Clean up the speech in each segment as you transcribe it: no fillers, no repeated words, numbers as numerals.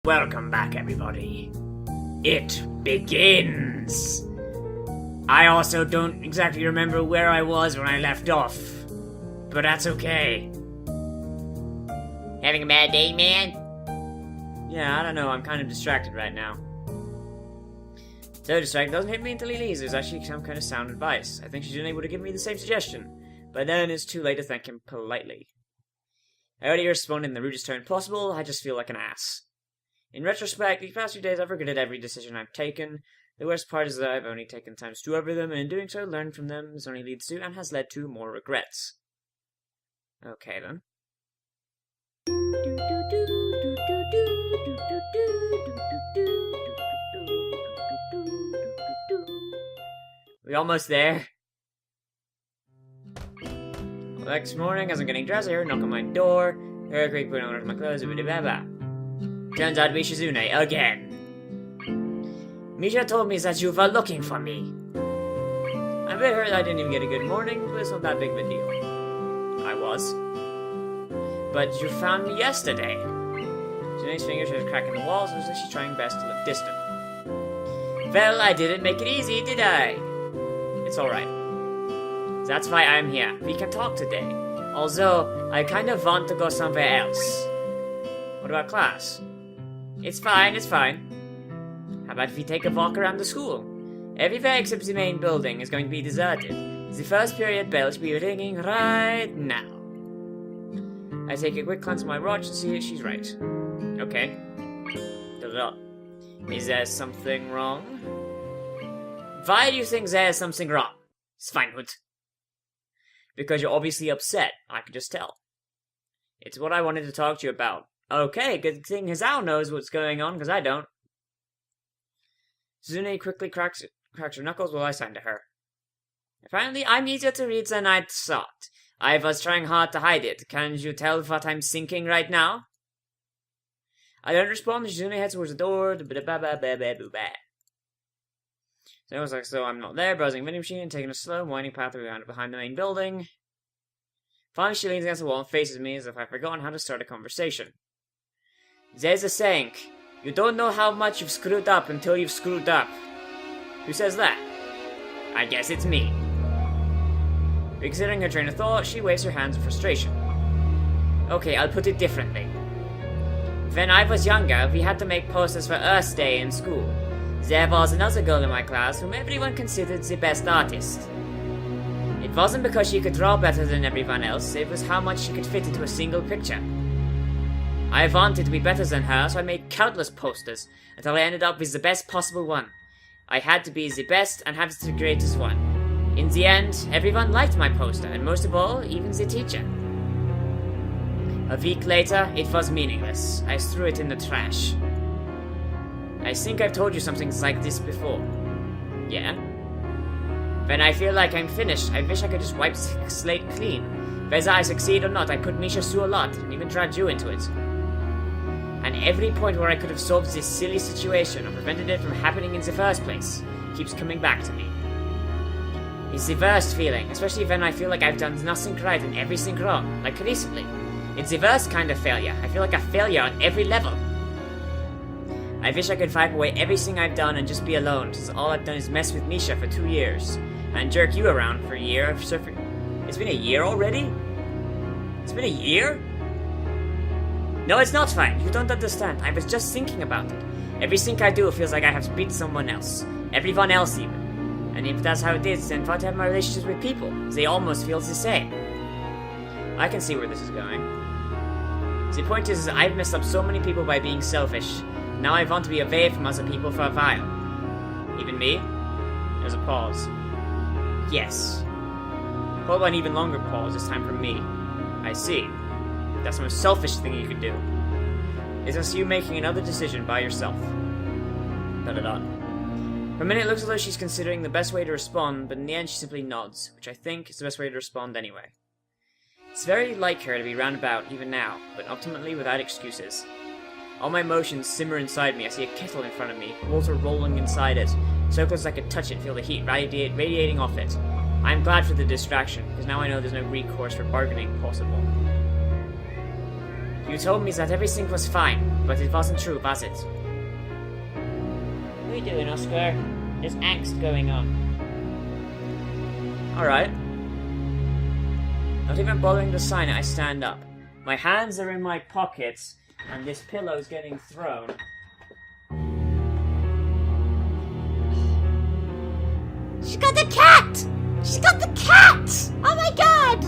Welcome back, everybody. It begins! I also don't exactly remember where I was when I left off, but that's okay. Having a bad day, man? Yeah, I don't know, I'm kind of distracted right now. So distracted doesn't hit me until he leaves. There's actually some kind of sound advice. I think she's unable to give me the same suggestion, but then it's too late to thank him politely. I already responded in the rudest tone possible. I just feel like an ass. In retrospect, these past few days I've regretted every decision I've taken. The worst part is that I've only taken time to stew over them, and in doing so, learned from them. This only leads to, and has led to, more regrets. Okay, then. We almost there? Well, next morning, as I'm getting dressed, I heard a knock on my door. I heard a quick put on my clothes, blah. Turns out to be Shizune again. Misha told me that you were looking for me. I'm a bit hurt I didn't even get a good morning, but it's not that big of a deal. I was. But you found me yesterday. Shizune's fingers are cracking the walls, and she's trying best to look distant. Well, I didn't make it easy, did I? It's alright. That's why I'm here. We can talk today. Although, I kind of want to go somewhere else. What about class? It's fine. How about if we take a walk around the school? Everywhere except the main building is going to be deserted. The first period bell should be ringing right now. I take a quick glance at my watch and see that she's right. Okay. Is there something wrong? Why do you think there's something wrong, Sveinhut? Because you're obviously upset, I can just tell. It's what I wanted to talk to you about. Okay, good thing Hisao knows what's going on, because I don't. Shizune quickly cracks her knuckles while I sign to her. Apparently, I'm easier to read than I thought. I was trying hard to hide it. Can you tell what I'm thinking right now? I don't respond. Shizune heads towards the door. So it was like, so I'm not there, browsing vending machine, taking a slow, winding path around behind the main building. Finally, she leans against the wall and faces me as if I've forgotten how to start a conversation. There's a saying, you don't know how much you've screwed up until you've screwed up. Who says that? I guess it's me. Reconsidering her train of thought, she waves her hands in frustration. Okay, I'll put it differently. When I was younger, we had to make posters for Earth Day in school. There was another girl in my class whom everyone considered the best artist. It wasn't because she could draw better than everyone else, it was how much she could fit into a single picture. I wanted to be better than her, so I made countless posters, until I ended up with the best possible one. I had to be the best and have the greatest one. In the end, everyone liked my poster, and most of all, even the teacher. A week later, it was meaningless. I threw it in the trash. I think I've told you something like this before. Yeah? When I feel like I'm finished, I wish I could just wipe the slate clean. Whether I succeed or not, I put Misha through a lot, and even dragged you into it. And every point where I could have solved this silly situation, or prevented it from happening in the first place, keeps coming back to me. It's the worst feeling, especially when I feel like I've done nothing right and everything wrong, like recently. It's the worst kind of failure. I feel like a failure on every level. I wish I could wipe away everything I've done and just be alone, since all I've done is mess with Misha for 2 years, and jerk you around for a year of surfing. It's been a year already? It's been a year? No, it's not fine. You don't understand. I was just thinking about it. Everything I do feels like I have to beat someone else. Everyone else, even. And if that's how it is, then what have my relationships with people? They almost feel the same. I can see where this is going. The point is I've messed up so many people by being selfish. Now I want to be away from other people for a while. Even me? There's a pause. Yes. Followed by an even longer pause, this time from me. I see. That's the most selfish thing you could do. It's just you making another decision by yourself. For a minute it looks as though she's considering the best way to respond, but in the end she simply nods, which I think is the best way to respond anyway. It's very like her to be roundabout even now, but ultimately without excuses. All my emotions simmer inside me. I see a kettle in front of me, water rolling inside it, so close I could touch it, feel the heat radiating off it. I'm glad for the distraction, because now I know there's no recourse for bargaining possible. You told me that everything was fine, but it wasn't true, was it? What are you doing, Oscar? There's angst going on. Alright. Not even bothering to sign it, I stand up. My hands are in my pockets, and this pillow's getting thrown. She's got the cat! She's got the cat! Oh my god!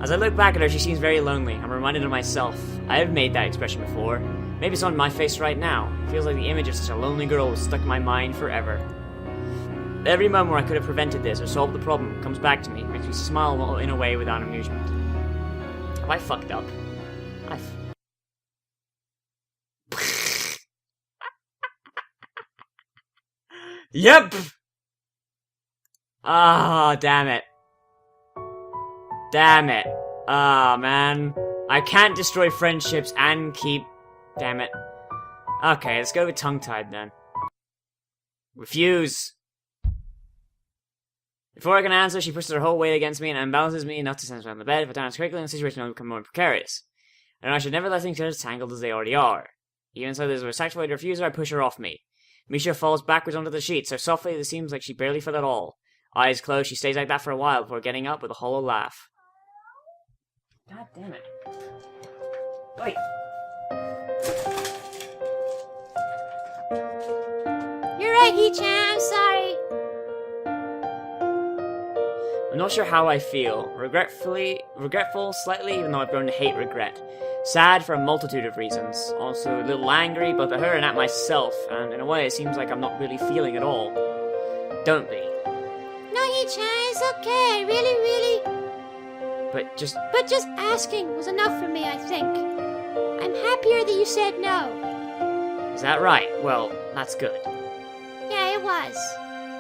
As I look back at her, she seems very lonely. I'm reminded of myself. I have made that expression before. Maybe it's on my face right now. It feels like the image of such a lonely girl was stuck in my mind forever. Every moment where I could have prevented this or solved the problem comes back to me, makes me smile in a way without amusement. Have I fucked up? Yep! Ah, damn it. Damn it. Ah, man. I can't destroy friendships and keep... Damn it. Okay, let's go with tongue-tied then. Refuse. Before I can answer, she pushes her whole weight against me and unbalances me enough to send me on the bed. If I don't answer quickly, the situation will become more precarious. And I should never let things get as tangled as they already are. Even so, there's a respectful way to refuse her, I push her off me. Misha falls backwards onto the sheet, so softly that it seems like she barely fell at all. Eyes closed, she stays like that for a while before getting up with a hollow laugh. God damn it. Wait. You're right, Hee-chan, I'm sorry. I'm not sure how I feel. Regretful slightly, even though I've grown to hate regret. Sad for a multitude of reasons. Also a little angry, both at her and at myself, and in a way it seems like I'm not really feeling at all. Don't be. No, Hee-chan, it's okay, really. But just asking was enough for me, I think. I'm happier that you said no. Is that right? Well, that's good. Yeah, it was.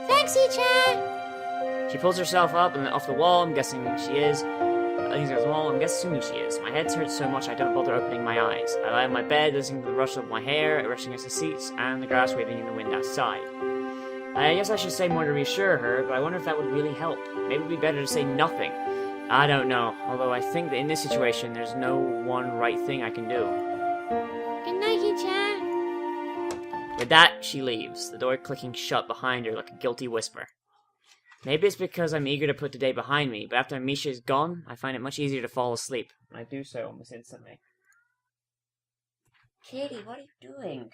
Thanks, Hee-chan. She pulls herself up and off the wall, I'm guessing she is. I'm assuming she is. My head hurts so much I don't bother opening my eyes. I lie on my bed, listening to the rush of my hair, rushing against the seats, and the grass waving in the wind outside. I guess I should say more to reassure her, but I wonder if that would really help. Maybe it would be better to say nothing. I don't know, although I think that in this situation, there's no one right thing I can do. Good night, Hee-chan. With that, she leaves, the door clicking shut behind her like a guilty whisper. Maybe it's because I'm eager to put the day behind me, but after Misha is gone, I find it much easier to fall asleep. And I do so almost instantly. Katie, what are you doing?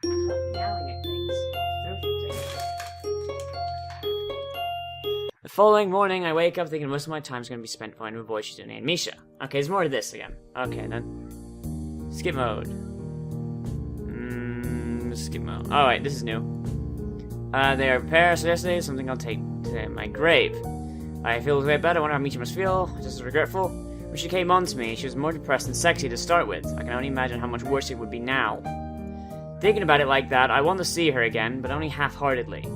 Stop yelling at things. The following morning, I wake up thinking most of my time is going to be spent finding a boy she's named Misha. Okay, there's more to this again. Okay, then. Skip mode. Skip mode. Alright, this is new. They are prepared, so yesterday something I'll take to my grave. I feel way better. I wonder how Misha must feel. Just as regretful. When she came on to me, she was more depressed and sexy to start with. I can only imagine how much worse it would be now. Thinking about it like that, I want to see her again, but only half-heartedly.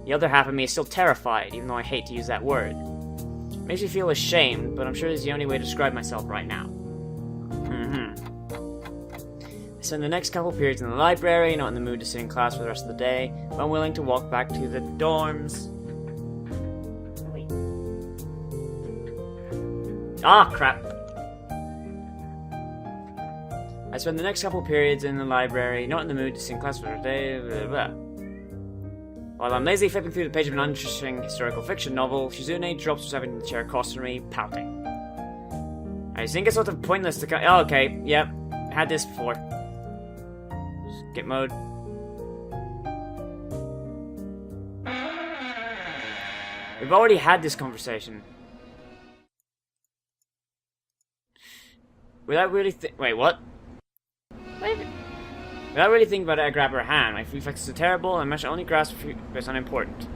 The other half of me is still terrified, even though I hate to use that word. It makes me feel ashamed, but I'm sure it's the only way to describe myself right now. I spend the next couple periods in the library, not in the mood to sit in class for the rest of the day, but I'm willing to walk back to the dorms. Wait. Ah, crap. I spend the next couple periods in the library, not in the mood to sit in class for the day, blah, blah. While I'm lazily flipping through the page of an uninteresting historical fiction novel, Shizune drops herself into the chair across from me, pouting. I think it's sort of pointless to oh, okay, yep, had this before. Skip mode. We've already had this conversation. Without really wait, what? Without really thinking about it, I grab her hand. My reflexes are terrible, and I should only grasp it's unimportant.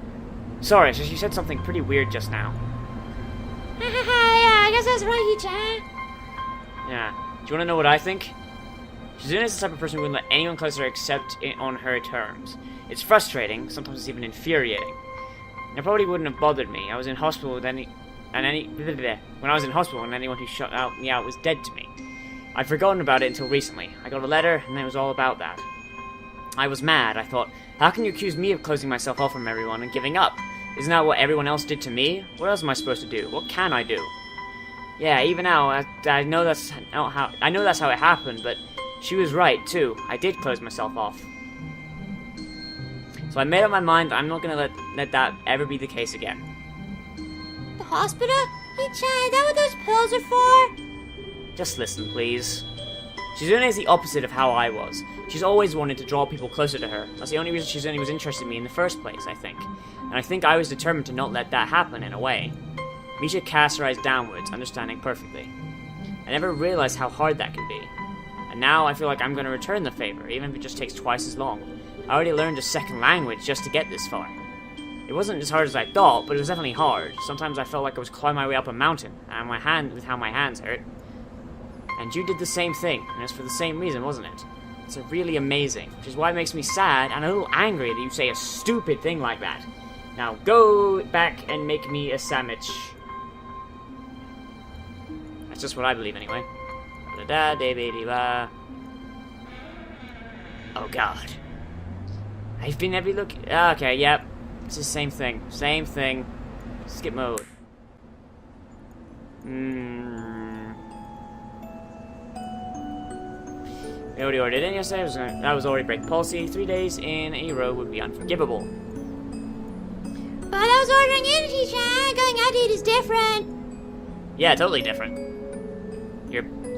Sorry, she said something pretty weird just now. Yeah, I guess that's right, Hee-chan. Yeah. Do you want to know what I think? Shizune is the type of person who wouldn't let anyone close to her except on her terms. It's frustrating, sometimes it's even infuriating. It probably wouldn't have bothered me. I was in hospital with when I was in hospital and anyone who shut me out was dead to me. I'd forgotten about it until recently. I got a letter, and it was all about that. I was mad. I thought, how can you accuse me of closing myself off from everyone and giving up? Isn't that what everyone else did to me? What else am I supposed to do? What can I do? Yeah, even now, I know that's not how it happened, but she was right too. I did close myself off. So I made up my mind that I'm not gonna let that ever be the case again. The hospital? Hey, Chan, is that what those pills are for? Just listen, please. Shizune is the opposite of how I was. She's always wanted to draw people closer to her. That's the only reason Shizune was interested in me in the first place, I think. And I think I was determined to not let that happen in a way. Misha cast her eyes downwards, understanding perfectly. I never realized how hard that can be. And now I feel like I'm going to return the favor, even if it just takes twice as long. I already learned a second language just to get this far. It wasn't as hard as I thought, but it was definitely hard. Sometimes I felt like I was climbing my way up a mountain, and with how my hands hurt. And you did the same thing, and it's for the same reason, wasn't it? It's really amazing, which is why it makes me sad and a little angry that you say a stupid thing like that. Now go back and make me a sandwich. That's just what I believe anyway. Oh god. I've been every look. Okay, yep. It's the same thing. Same thing. Skip mode. We already ordered in yesterday. That was already break policy. 3 days in a row would be unforgivable. But I was ordering in, T-Chan. Going out to eat is different. Yeah, totally different.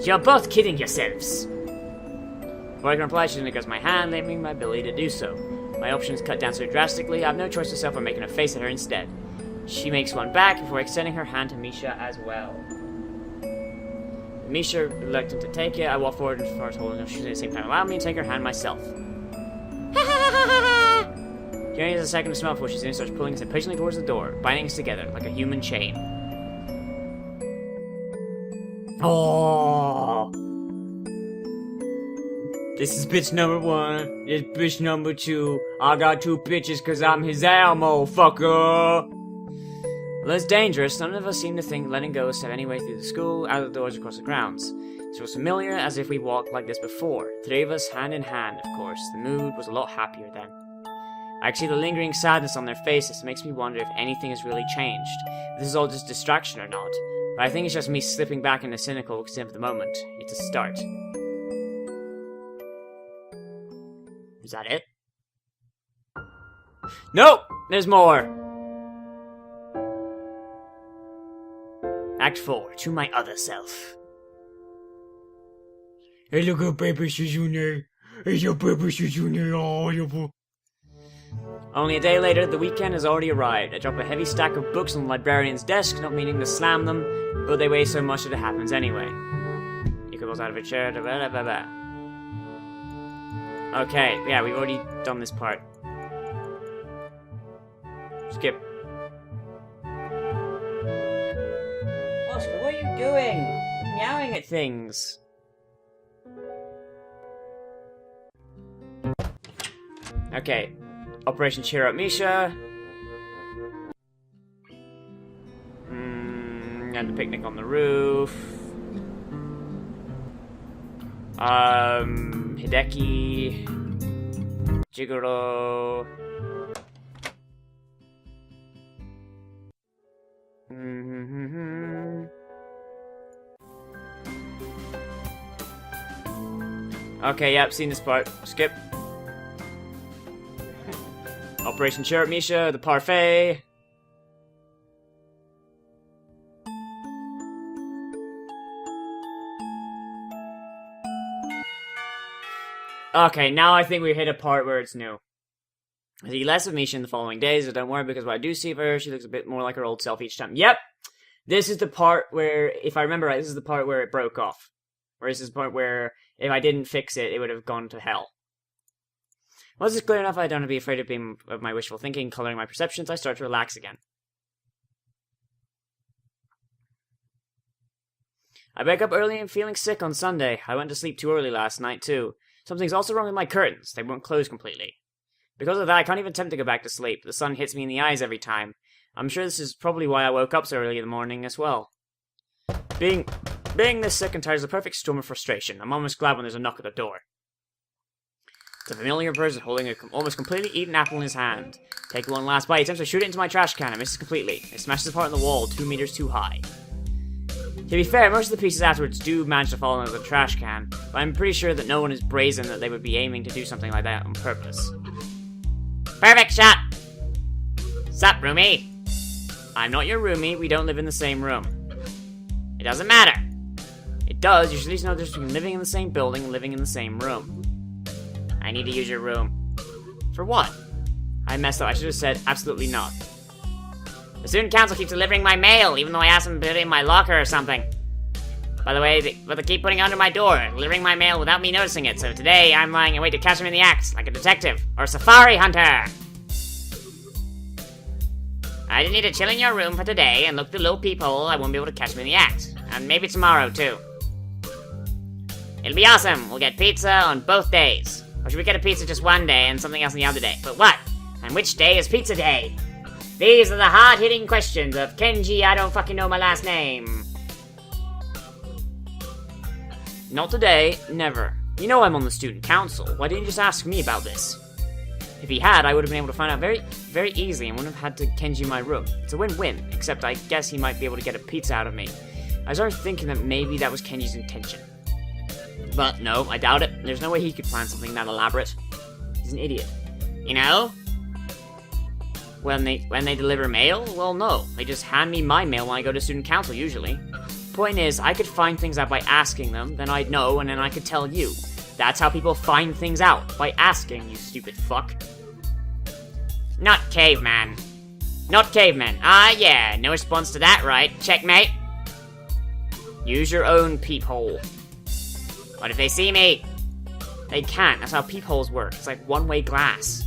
You're both kidding yourselves. Before I can reply, she goes my hand, limiting my ability to do so. My options cut down so drastically, I have no choice myself for making a face at her instead. She makes one back before extending her hand to Misha as well. Misha reluctant to take it, I walk forward and start holding her. She's at the same time allow me to take her hand myself. She only has a second to smell before she starts pulling us impatiently towards the door, binding us together like a human chain. Oh! This is bitch number 1. This bitch number 2. I got 2 bitches cause I'm Hisao, motherfucker! Well, that's dangerous. None of us seem to think letting go is any way through the school, out of the doors, across the grounds. It was familiar as if we walked like this before. 3 of us hand in hand, of course. The mood was a lot happier then. I can see the lingering sadness on their faces. It makes me wonder if anything has really changed. If this is all just distraction or not. But I think it's just me slipping back into cynical extent for the moment. It's a start. Is that it? Nope! There's more! Act 4. To my other self. Hey, look at Baby Shizune. Hey, your Baby Shizune. Oh, your Only a day later, the weekend has already arrived. I drop a heavy stack of books on the librarian's desk, not meaning to slam them, but they weigh so much that it happens anyway. He goes out of a chair, blah, blah, blah. Okay, yeah, we've already done this part. Skip. Oscar, what are you doing? You're meowing at things. Okay. Operation Cheer Up Misha. And the picnic on the roof. Hideki. Jigoro. Okay, yep, seen this part. Skip. Operation Cheer Up Misha, the parfait. Okay, now I think we hit a part where it's new. I see less of Misha in the following days, but don't worry because when I do see her, she looks a bit more like her old self each time. Yep! This is the part where, if I remember right, this is the part where it broke off. Or this is the part where, if I didn't fix it, it would have gone to hell. Once it's clear enough I don't have to be afraid of my wishful thinking coloring my perceptions, I start to relax again. I wake up early and feeling sick on Sunday. I went to sleep too early last night, too. Something's also wrong with my curtains. They won't close completely. Because of that, I can't even attempt to go back to sleep. The sun hits me in the eyes every time. I'm sure this is probably why I woke up so early in the morning as well. Being this sick and tired is a perfect storm of frustration. I'm almost glad when there's a knock at the door. It's a familiar person holding a almost completely eaten apple in his hand. Take one last bite. He attempts to shoot it into my trash can and misses completely. It smashes apart on the wall 2 meters too high. To be fair, most of the pieces afterwards do manage to fall into the trash can, but I'm pretty sure that no one is brazen that they would be aiming to do something like that on purpose. Perfect shot! Sup, roomie? I'm not your roomie, we don't live in the same room. It doesn't matter. It does, you should at least know the difference between living in the same building and living in the same room. I need to use your room. For what? I messed up, I should have said absolutely not. The student council keeps delivering my mail, even though I asked them to put it in my locker or something. By the way, they keep putting it under my door, delivering my mail without me noticing it, so today I'm lying in wait to catch them in the act, like a detective, or a safari hunter! I just need to chill in your room for today and look through the little peephole. I won't be able to catch me in the act. And maybe tomorrow, too. It'll be awesome. We'll get pizza on both days. Or should we get a pizza just one day and something else on the other day? But what? And which day is pizza day? These are the hard-hitting questions of Kenji I don't fucking know my last name. Not today, never. You know I'm on the student council. Why didn't you just ask me about this? If he had, I would have been able to find out very, very easily and wouldn't have had to Kenji my room. It's a win-win, except I guess he might be able to get a pizza out of me. I started thinking that maybe that was Kenji's intention. But no, I doubt it. There's no way he could plan something that elaborate. He's an idiot. You know? When they deliver mail? Well, no. They just hand me my mail when I go to student council, usually. Point is, I could find things out by asking them, then I'd know, and then I could tell you. That's how people find things out, by asking, you stupid fuck. Not caveman. Not caveman. Ah, yeah, no response to that, right? Checkmate. Use your own peephole. What if they see me? They can't, that's how peepholes work. It's like one-way glass.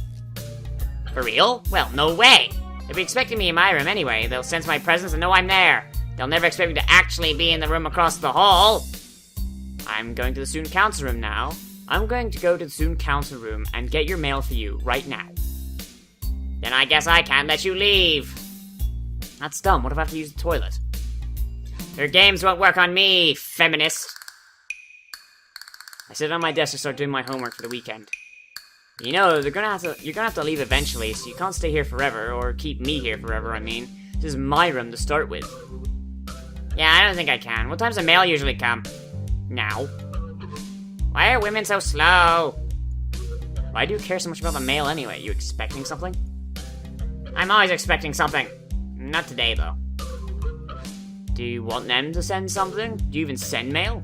For real? Well, no way. They'll be expecting me in my room anyway. They'll sense my presence and know I'm there. They'll never expect me to actually be in the room across the hall. I'm going to the student council room now. I'm going to go to the student council room and get your mail for you right now. Then I guess I can't let you leave. That's dumb. What if I have to use the toilet? Your games won't work on me, feminist. I sit on my desk to start doing my homework for the weekend. You know, you're gonna have to leave eventually, so you can't stay here forever, or keep me here forever, I mean. This is my room to start with. Yeah, I don't think I can. What time's the mail usually come? Now. Why are women so slow? Why do you care so much about the mail anyway? You expecting something? I'm always expecting something. Not today, though. Do you want them to send something? Do you even send mail?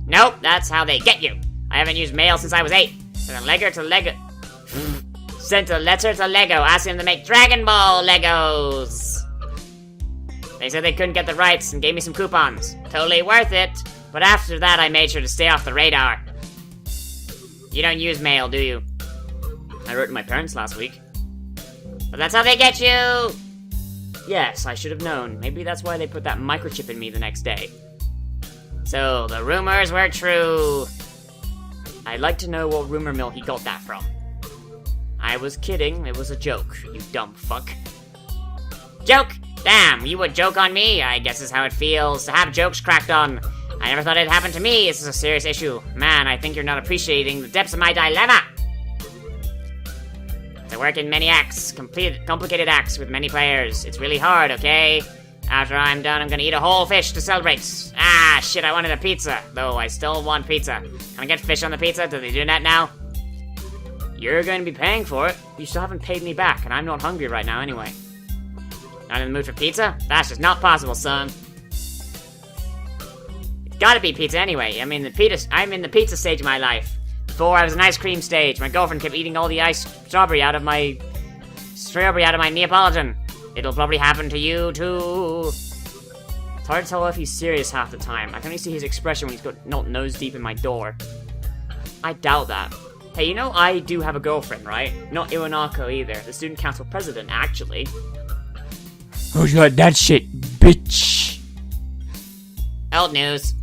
Nope, that's how they get you. I haven't used mail since I was 8. Sent a letter to Lego asking them to make Dragon Ball Legos. They said they couldn't get the rights and gave me some coupons. Totally worth it. But after that, I made sure to stay off the radar. You don't use mail, do you? I wrote to my parents last week. But that's how they get you! Yes, I should have known. Maybe that's why they put that microchip in me the next day. So, the rumors were true. I'd like to know what rumor mill he got that from. I was kidding, it was a joke, you dumb fuck. Joke? Damn, you would joke on me? I guess is how it feels to have jokes cracked on. I never thought it'd happen to me. This is a serious issue. Man, I think you're not appreciating the depths of my dilemma. To work in many acts, complicated acts with many players. It's really hard, okay? After I'm done, I'm gonna eat a whole fish to celebrate. Ah, shit, I wanted a pizza. Though I still want pizza. Can I get fish on the pizza? Do they do that now? You're going to be paying for it. You still haven't paid me back, and I'm not hungry right now anyway. Not in the mood for pizza? That's just not possible, son. It's gotta be pizza anyway. I'm in the pizza stage of my life. Before I was an ice cream stage. My girlfriend kept eating all the strawberry out of my Neapolitan. It'll probably happen to you too. It's hard to tell if he's serious half the time. I can only see his expression when he's got not nose deep in my door. I doubt that. Hey, you know I do have a girlfriend, right? Not Iwanako either. The student council president, actually. Who's got that shit, bitch? Old news.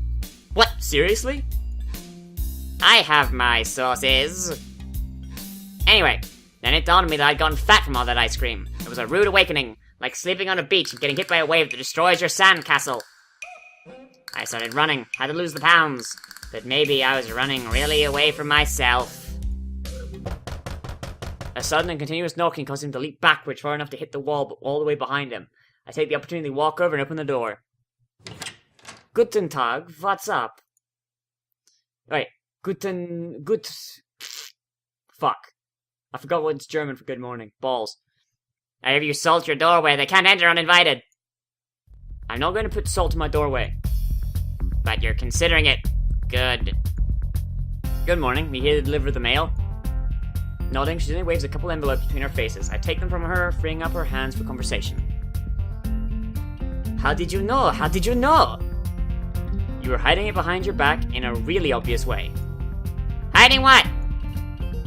What? Seriously? I have my sources. Anyway, then it dawned on me that I'd gotten fat from all that ice cream. It was a rude awakening, like sleeping on a beach and getting hit by a wave that destroys your sandcastle. I started running, had to lose the pounds, but maybe I was running really away from myself. A sudden and continuous knocking caused him to leap backwards far enough to hit the wall, but all the way behind him. I take the opportunity to walk over and open the door. Guten Tag, what's up? Wait, fuck. I forgot what's German for good morning. Balls. I have you salt your doorway. They can't enter uninvited. I'm not going to put salt in my doorway. But you're considering it. Good. Good morning, we here to deliver the mail. Nodding, she then waves a couple envelopes between our faces. I take them from her, freeing up her hands for conversation. How did you know? How did you know? You were hiding it behind your back in a really obvious way. Hiding what?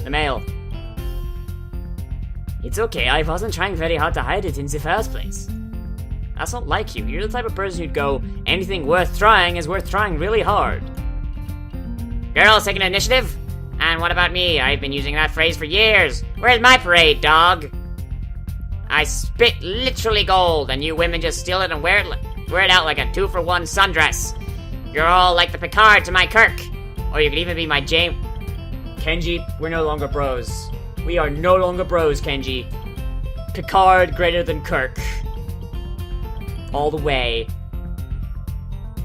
The mail. It's okay, I wasn't trying very hard to hide it in the first place. That's not like you. You're the type of person who'd go, anything worth trying is worth trying really hard. Girls taking initiative? And what about me? I've been using that phrase for years. Where's my parade, dog? I spit literally gold, and you women just steal it and wear it out like a 2-for-1 sundress. You're all like the Picard to my Kirk. Or you could even be my James... Kenji, we're no longer bros. We are no longer bros, Kenji. Picard greater than Kirk. All the way.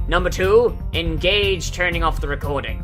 Number 2, engage turning off the recording.